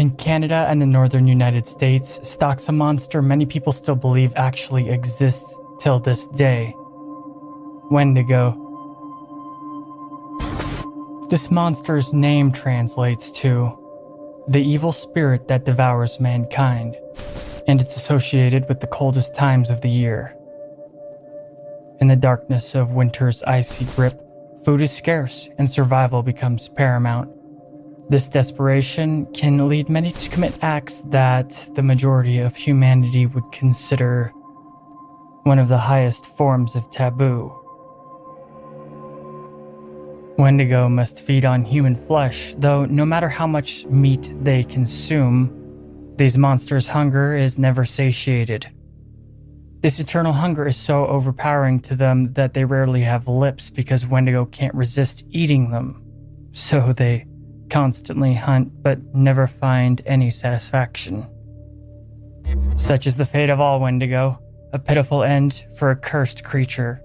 In Canada and the northern United States stalks a monster many people still believe actually exists till this day: Wendigo. This monster's name translates to the evil spirit that devours mankind, and it's associated with the coldest times of the year. In the darkness of winter's icy grip, food is scarce and survival becomes paramount. This desperation can lead many to commit acts that the majority of humanity would consider one of the highest forms of taboo. Wendigo must feed on human flesh, though no matter how much meat they consume, these monsters' hunger is never satiated. This eternal hunger is so overpowering to them that they rarely have lips because Wendigo can't resist eating them. So they constantly hunt but never find any satisfaction. Such is the fate of all Wendigo, a pitiful end for a cursed creature.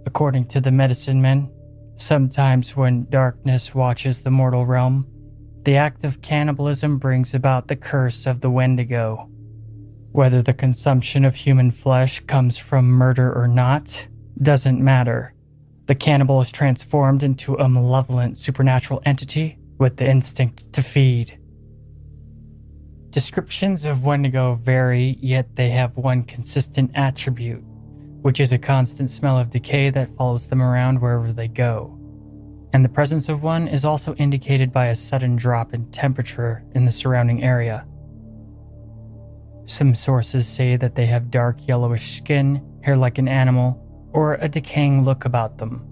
According to the medicine men, sometimes when darkness watches the mortal realm, the act of cannibalism brings about the curse of the Wendigo. Whether the consumption of human flesh comes from murder or not, doesn't matter. The cannibal is transformed into a malevolent supernatural entity with the instinct to feed. Descriptions of Wendigo vary, yet they have one consistent attribute, which is a constant smell of decay that follows them around wherever they go. And the presence of one is also indicated by a sudden drop in temperature in the surrounding area. Some sources say that they have dark yellowish skin, hair like an animal, or a decaying look about them.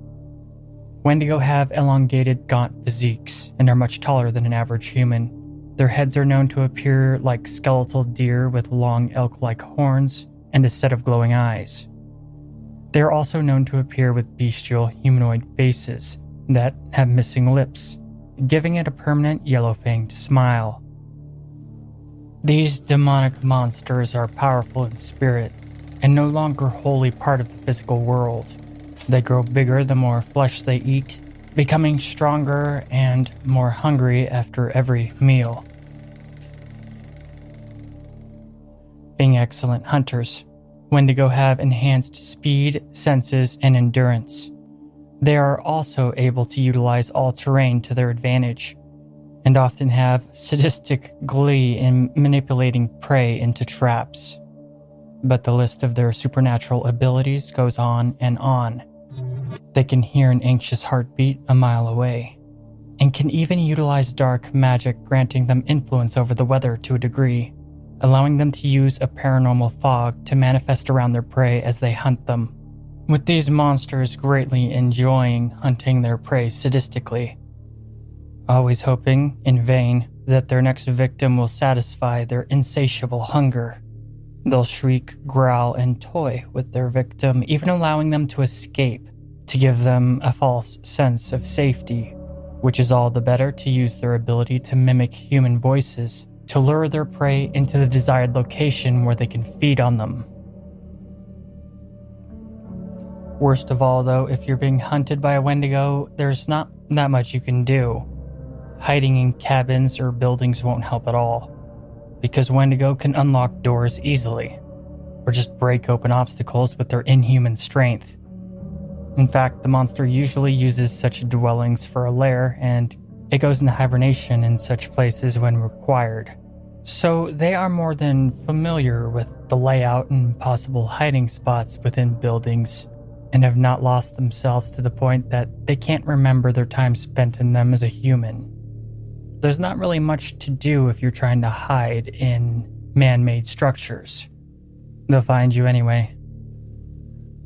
Wendigo have elongated, gaunt physiques and are much taller than an average human. Their heads are known to appear like skeletal deer with long elk-like horns and a set of glowing eyes. They are also known to appear with bestial humanoid faces that have missing lips, giving it a permanent yellow-fanged smile. These demonic monsters are powerful in spirit and no longer wholly part of the physical world. They grow bigger the more flesh they eat, becoming stronger and more hungry after every meal. Being excellent hunters, Wendigo have enhanced speed, senses, and endurance. They are also able to utilize all terrain to their advantage, and often have sadistic glee in manipulating prey into traps. But the list of their supernatural abilities goes on and on. They can hear an anxious heartbeat a mile away, and can even utilize dark magic, granting them influence over the weather to a degree, allowing them to use a paranormal fog to manifest around their prey as they hunt them, with these monsters greatly enjoying hunting their prey sadistically, always hoping, in vain, that their next victim will satisfy their insatiable hunger. They'll shriek, growl, and toy with their victim, even allowing them to escape, to give them a false sense of safety, which is all the better to use their ability to mimic human voices to lure their prey into the desired location where they can feed on them. Worst of all, though, if you're being hunted by a Wendigo, there's not that much you can do. Hiding in cabins or buildings won't help at all, because Wendigo can unlock doors easily, or just break open obstacles with their inhuman strength. In fact, the monster usually uses such dwellings for a lair, and it goes into hibernation in such places when required. So they are more than familiar with the layout and possible hiding spots within buildings, and have not lost themselves to the point that they can't remember their time spent in them as a human. There's not really much to do if you're trying to hide in man-made structures. They'll find you anyway.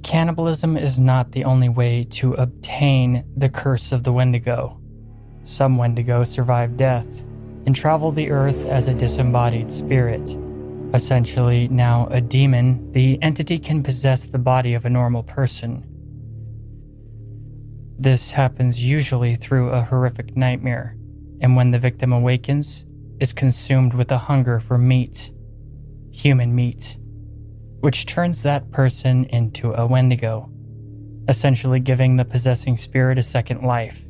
Cannibalism is not the only way to obtain the curse of the Wendigo. Some Wendigo survive death and travel the earth as a disembodied spirit. Essentially now a demon, the entity can possess the body of a normal person. This happens usually through a horrific nightmare, and when the victim awakens, is consumed with a hunger for meat, human meat, which turns that person into a Wendigo, essentially giving the possessing spirit a second life.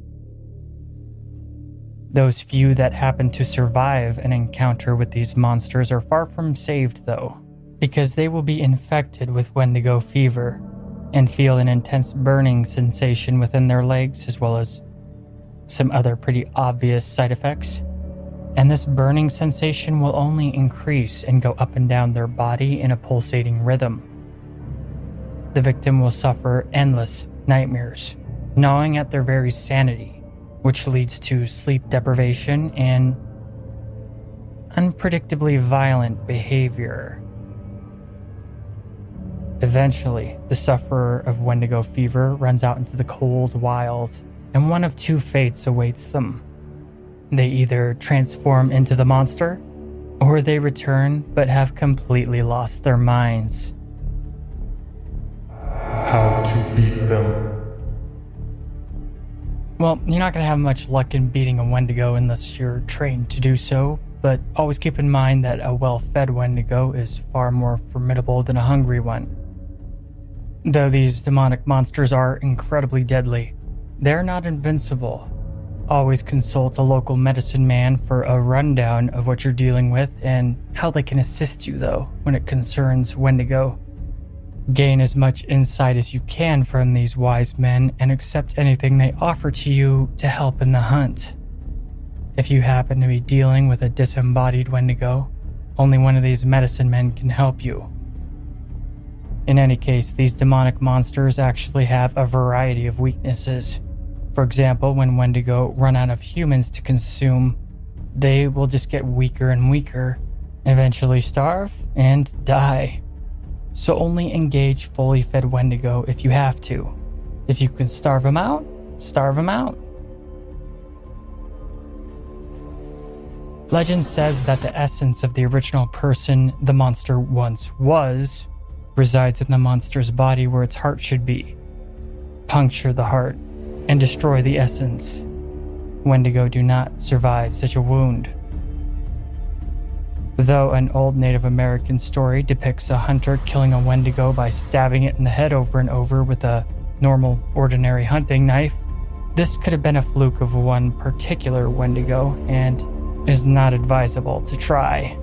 Those few that happen to survive an encounter with these monsters are far from saved, though, because they will be infected with Wendigo fever and feel an intense burning sensation within their legs, as well as some other pretty obvious side effects. And this burning sensation will only increase and go up and down their body in a pulsating rhythm. The victim will suffer endless nightmares, gnawing at their very sanity, which leads to sleep deprivation and unpredictably violent behavior. Eventually, the sufferer of Wendigo fever runs out into the cold wild, and one of two fates awaits them. They either transform into the monster, or they return but have completely lost their minds. How to beat them. Well, you're not going to have much luck in beating a Wendigo unless you're trained to do so, but always keep in mind that a well-fed Wendigo is far more formidable than a hungry one. Though these demonic monsters are incredibly deadly, they're not invincible. Always consult a local medicine man for a rundown of what you're dealing with and how they can assist you, though, when it concerns Wendigo. Gain as much insight as you can from these wise men and accept anything they offer to you to help in the hunt. If you happen to be dealing with a disembodied Wendigo, only one of these medicine men can help you. In any case, these demonic monsters actually have a variety of weaknesses. For example, when Wendigo run out of humans to consume, they will just get weaker and weaker, eventually starve and die. So only engage fully fed Wendigo if you have to. If you can starve them out, starve them out. Legend says that the essence of the original person the monster once was resides in the monster's body where its heart should be. Puncture the heart and destroy the essence. Wendigo do not survive such a wound. Though an old Native American story depicts a hunter killing a Wendigo by stabbing it in the head over and over with a normal, ordinary hunting knife, this could have been a fluke of one particular Wendigo and is not advisable to try.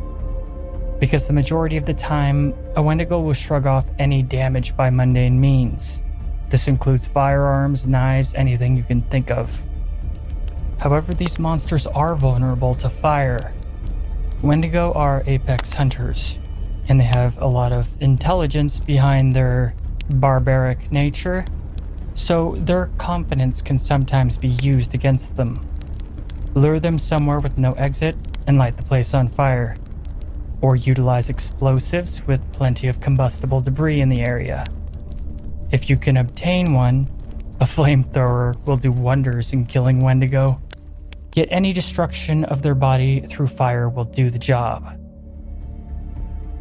Because the majority of the time, a Wendigo will shrug off any damage by mundane means. This includes firearms, knives, anything you can think of. However, these monsters are vulnerable to fire. Wendigo are apex hunters, and they have a lot of intelligence behind their barbaric nature, so their confidence can sometimes be used against them. Lure them somewhere with no exit and light the place on fire, or utilize explosives with plenty of combustible debris in the area. If you can obtain one, a flamethrower will do wonders in killing Wendigo, yet any destruction of their body through fire will do the job.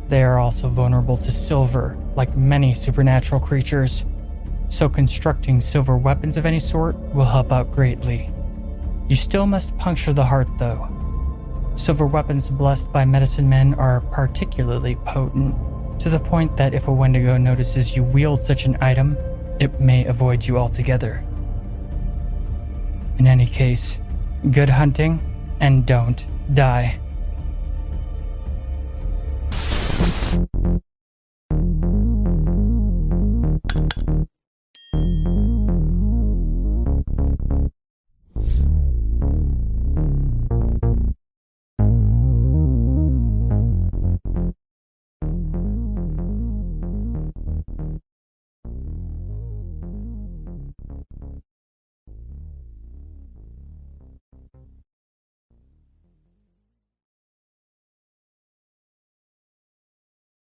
They are also vulnerable to silver, like many supernatural creatures, so constructing silver weapons of any sort will help out greatly. You still must puncture the heart, though. Silver weapons blessed by medicine men are particularly potent, to the point that if a Wendigo notices you wield such an item, it may avoid you altogether. In any case, good hunting, and don't die.